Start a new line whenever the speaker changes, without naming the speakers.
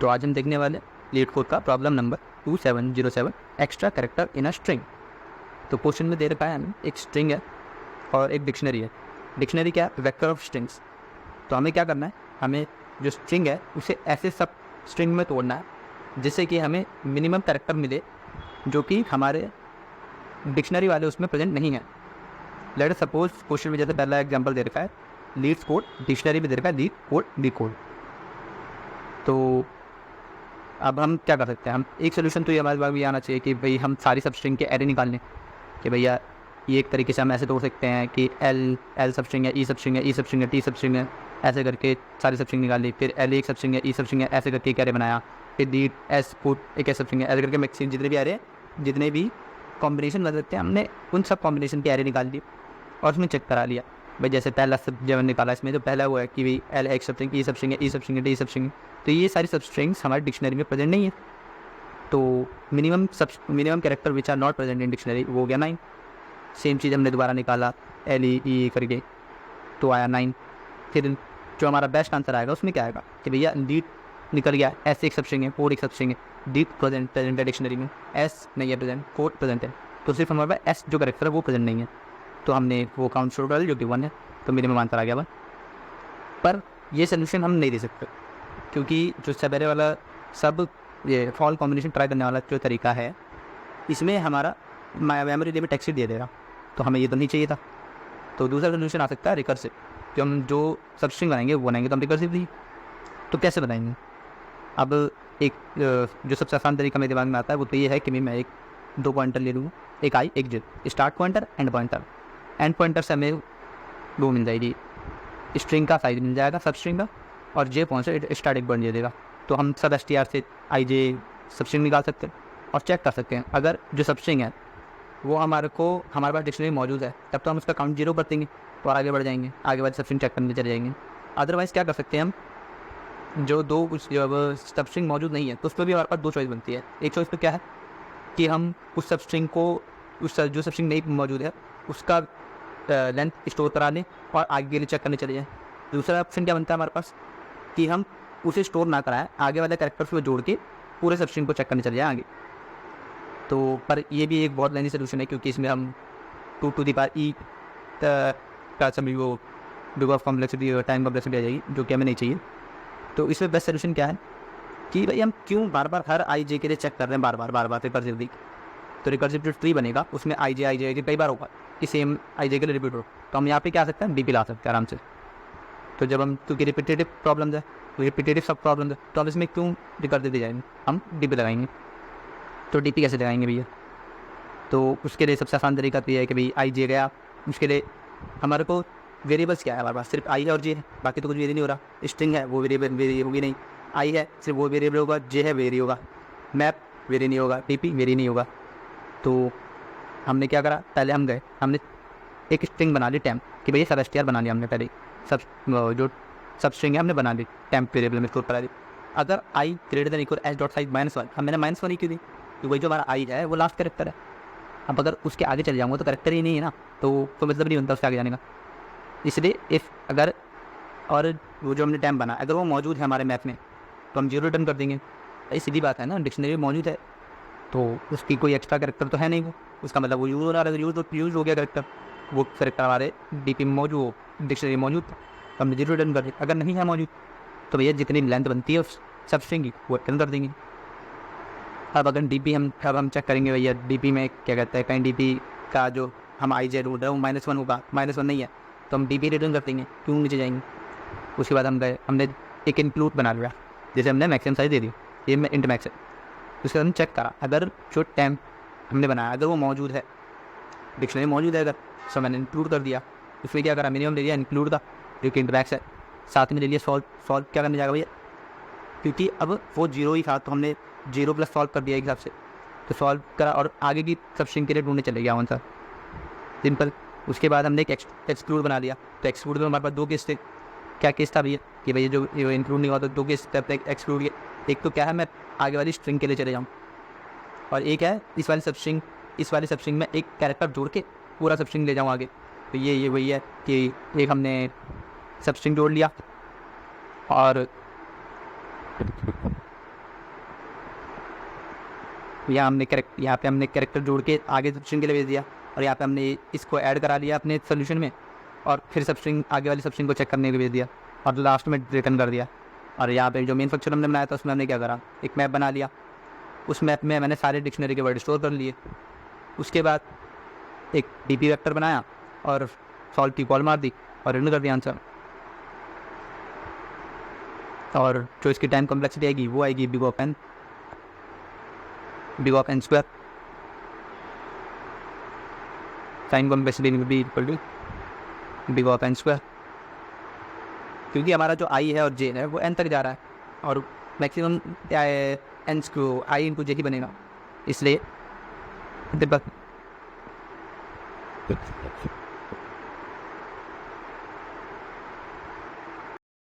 तो आज हम देखने वाले लीड कोड का problem number 2707 extra character in a string. तो क्वेश्चन में दे रखा है हमें एक स्ट्रिंग है और एक डिक्शनरी है। डिक्शनरी क्या है? Vector of strings. तो हमें क्या करना है, हमें जो स्ट्रिंग है उसे ऐसे सब स्ट्रिंग में तोड़ना है जिससे कि हमें मिनिमम कैरेक्टर मिले जो कि हमारे डिक्शनरी वाले उसमें प्रेजेंट नहीं है। लेट अस सपोज क्वेश्चन में जैसे पहला एग्जांपल दे रखा है लीड्स कोड, डिक्शनरी में दे रखा है लीड कोड डी कोड। तो अब हम क्या कर सकते हैं, हम एक सोल्यूशन तो ये हमारे पास भी आना चाहिए कि भाई हम सारी सब स्ट्रिंग के एरे निकाल लें कि भैया ये एक तरीके से हम ऐसे तोड़ सकते हैं कि एल सब स्ट्रिंग है, ई सब स्ट्रिंग है, ई सब स्ट्रिंग है, टी सब स्ट्रिंग है, ऐसे करके सारी सब स्ट्रिंग निकाल ली। फिर एल एक सब स्ट्रिंग है, ई सब स्ट्रिंग है, ऐसे करके एक एरे बनाया। फिर डी एस पुट एक सब स्ट्रिंग है, ऐसे करके मैक्सिमम जितने भी एरे, जितने भी कॉम्बिनेशन बन सकते हैं हमने उन सब कॉम्बिनेशन के एरे निकाल लिए और उसमें चेक करा लिया। भाई जैसे पहला सब जब निकाला इसमें तो पहला वो है कि भाई एल एक सब स्ट्रिंग, ई सब स्ट्रिंग है, ई सब स्ट्रिंग है, डी सब स्ट्रिंग है। तो ये सारी सब स्ट्रिंग्स हमारी डिक्शनरी में प्रेजेंट नहीं है। तो minimum character which are not present in dictionary वो हो गया 9। सेम चीज़ हमने दोबारा निकाला एल ई करके तो आया 9। फिर जो हमारा बेस्ट आंसर आएगा उसमें क्या आएगा कि भैया डी निकल गया, एस एक सब स्ट्रिंग है, कोड एक सब स्ट्रिंग है, डी प्रेजेंट है डिक्शनरी में, एस नहीं है प्रेजेंट, कोड प्रेजेंट है। तो सिर्फ हमारे पास एस जो कैरेक्टर है वो प्रेजेंट नहीं है। तो हमने वो काउंट शुरू कर जो कि 1 है, तो मिनिमम आंसर आ गया 1। पर ये सोल्यूशन हम नहीं दे सकते क्योंकि जो सवेरे वाला सब ये फॉल कॉम्बिनेशन ट्राई करने वाला जो तरीका है इसमें हमारा मेमोरी लिमिट एक्सीड दे देगा, तो हमें ये तो नहीं चाहिए था। तो दूसरा सोल्यूशन आ सकता है रिकर्सिव, कि हम जो सब स्ट्रिंग बनाएंगे वो बनाएंगे तो हम रिकर्सिव ही। तो कैसे बनाएंगे? अब एक जो सबसे आसान तरीका मेरे दिमाग में आता है वो तो ये है कि मैं एक 2 पॉइंटर ले लूँगा, एक आई एक J, start pointer end pointer. End pointer से हमें वो मिल जाएगी स्ट्रिंग का साइज मिल जाएगा सब स्ट्रिंग का, और जे पॉइंट स्टार्टिंग पॉइंट दे देगा। तो हम सब एस टी आर से आई जे सब स्ट्रिंग निकाल सकते हैं और चेक कर सकते हैं अगर जो सब स्ट्रिंग है वो हमारे पास डिक्शनरी मौजूद है तब तो हम उसका काउंट 0 कर देंगे तो आगे बढ़ जाएंगे, आगे बाद सब स्ट्रिंग चेक करने चले जाएंगे। अदरवाइज़ क्या कर सकते हैं हम, जो सब स्ट्रिंग मौजूद नहीं है तो उस पर भी हमारे पास 2 चॉइस बनती है। एक चॉइस तो क्या है कि हम उस सब स्ट्रिंग को जो सब स्ट्रिंग नहीं मौजूद है उसका लेंथ स्टोर करा लें और आगे के लिए चेक करने चले जाएँ। दूसरा ऑप्शन क्या बनता है हमारे पास कि हम उसे स्टोर ना कराएं, आगे वाले कैरेक्टर्स में जोड़ के पूरे सब स्ट्रिंग को चेक करने चले जाएँ आगे। तो पर ये भी एक बहुत लेंदी सोल्यूशन है क्योंकि इसमें हम 2 टू द पावर ई का सभी वो बिग ऑफ कॉम्प्लेक्सिटी और टाइम कॉम्प्लेक्सिटी आ जाएगी जो कि हमें नहीं चाहिए। तो इसमें बेस्ट सोल्यूशन क्या है कि भाई हम क्यों बार बार हर आई जे के लिए चेक कर रहे हैं बार बार रिकर्सिवली। तो रिकर्सिव जो ट्री बनेगा उसमें आई जे कई बार होगा कि सेम आई जे के लिए रिपीट हो, तो हम यहाँ पे क्या आ सकते हैं डी ला सकते हैं आराम से। तो जब हम क्योंकि रिपीटेटिव प्रॉब्लम है, रिपीटेटिव सब प्रॉब्लम है, तो हम इसमें क्यों रिकर्सिव दे जाएंगे, हम डी लगाएंगे। तो डी कैसे लगाएंगे भैया? तो उसके लिए सबसे आसान तरीका तो ये है कि भाई आई जे गया, उसके लिए हमारे को वेरिएबल्स क्या है, हमारे पास सिर्फ आई है और जे है, बाकी तो कुछ वेरी नहीं हो रहा। स्ट्रिंग है वो वेरिएबल वेरी होगी नहीं, आई है सिर्फ वो वेरिएबल होगा, जे है वेरी होगा, मैप वेरी नहीं होगा, टीपी वेरी नहीं होगा। तो हमने क्या करा, पहले हम गए हमने एक स्ट्रिंग बना ली टेम्प कि भैया सब एस बना लिया हमने पहले, सब जो सब स्ट्रिंग है हमने बना ली टेम्प वेरिएबल में स्टोर करा दी। अगर I greater than equal S dot size -1, हम मैंने -1 ही क्यों दी क्योंकि वही जो हमारा आई है वो लास्ट कैरेक्टर है। अब अगर उसके आगे चले जाऊँगा तो कैरेक्टर ही नहीं है ना, तो मतलब नहीं बनता उसके आगे जाने का। इसलिए इफ़ अगर और वो जो हमने टैम्प बना अगर वो मौजूद है हमारे मैप में तो हम 0 रिटर्न कर देंगे। ये सीधी बात है ना, डिक्शनरी में मौजूद है तो उसकी कोई एक्स्ट्रा कैरेक्टर तो है नहीं, वो उसका मतलब वो यूज़ हो रहा है, अगर यूज़ हो गया कैरेक्टर, वो कैरेक्टर हमारे डी पी में मौजूद, डिक्शनरी में मौजूद, तो हमने 0 रिटर्न कर दिया। अगर नहीं है मौजूद तो भैया जितनी लेंथ बनती है उस सब स्ट्रिंग की वो रिटर्न कर देंगे। अब अगर डीपी हम चेक करेंगे भैया डीपी में क्या कहता है, कहीं डीपी का जो हम आई जे ढूंढ रहे हैं वो -1 होगा, -1 नहीं है तो हम डीपी रिटर्न कर देंगे, क्यों नीचे जाएंगे। उसके बाद हम गए हमने एक इंक्लूड बना लिया, जैसे हमने मैक्सिमम साइज दे दी, ये में इंट मैक्स है। उसके बाद हम चेक करा अगर जो टैम्प हमने बनाया अगर वो मौजूद है, डिक्शनरी मौजूद है अगर, सो मैंने इंक्लूड कर दिया। उसमें क्या करा, मिनिमम ले लिया इंक्लूड का जो कि इंट मैक्स है, साथ में ले लिया सॉल्व क्या करने जाएगा भैया, क्योंकि अब वो 0 ही था तो हमने 0 प्लस सॉल्व कर दिया एक हिसाब से, तो सॉल्व करा और आगे की सब स्ट्रिंग के लिए ढूंढने चले गया आंसर, सिंपल। उसके बाद हमने एक एक्सक्लूड बना लिया, तो एक्सक्लूड में हमारे पास 2 केस थे। क्या केस था भैया कि भैया जो इंक्लूड नहीं हुआ तो 2 केस एक्सक्लूड के, एक तो क्या है मैं आगे वाली स्ट्रिंग के लिए चले जाऊँ, और एक है इस वाली सब स्ट्रिंग में एक कैरेक्टर जोड़ के पूरा सब स्ट्रिंग ले जाऊँ आगे। तो ये वही है कि एक हमने सब स्ट्रिंग जोड़ लिया और यहाँ पे हमने कैरेक्टर जोड़ के आगे सबस्ट्रिंग के लिए भेज दिया, और यहाँ पे हमने इसको ऐड करा लिया अपने सोल्यूशन में, और फिर सबस्ट्रिंग आगे वाली सबस्ट्रिंग को चेक करने के लिए भेज दिया, और लास्ट में रिटर्न कर दिया। और यहाँ पे जो मेन फंक्शन हमने बनाया था उसमें हमने क्या करा, एक मैप बना लिया, उस मैप में मैंने सारे डिक्शनरी के वर्ड स्टोर कर लिए। उसके बाद एक डीपी वेक्टर बनाया और सॉल्व की कॉल मार दी और रिटर्न कर दिया आंसर। और जो इसकी टाइम कॉम्प्लेक्सिटी आएगी वो आएगी big of N square. Time complexity will be equal to big of N square, क्योंकि हमारा जो आई है और जे है वो एन तक जा रहा है, और मैक्सिमम एन को आई इंटू जे ही बनेगा, इसलिए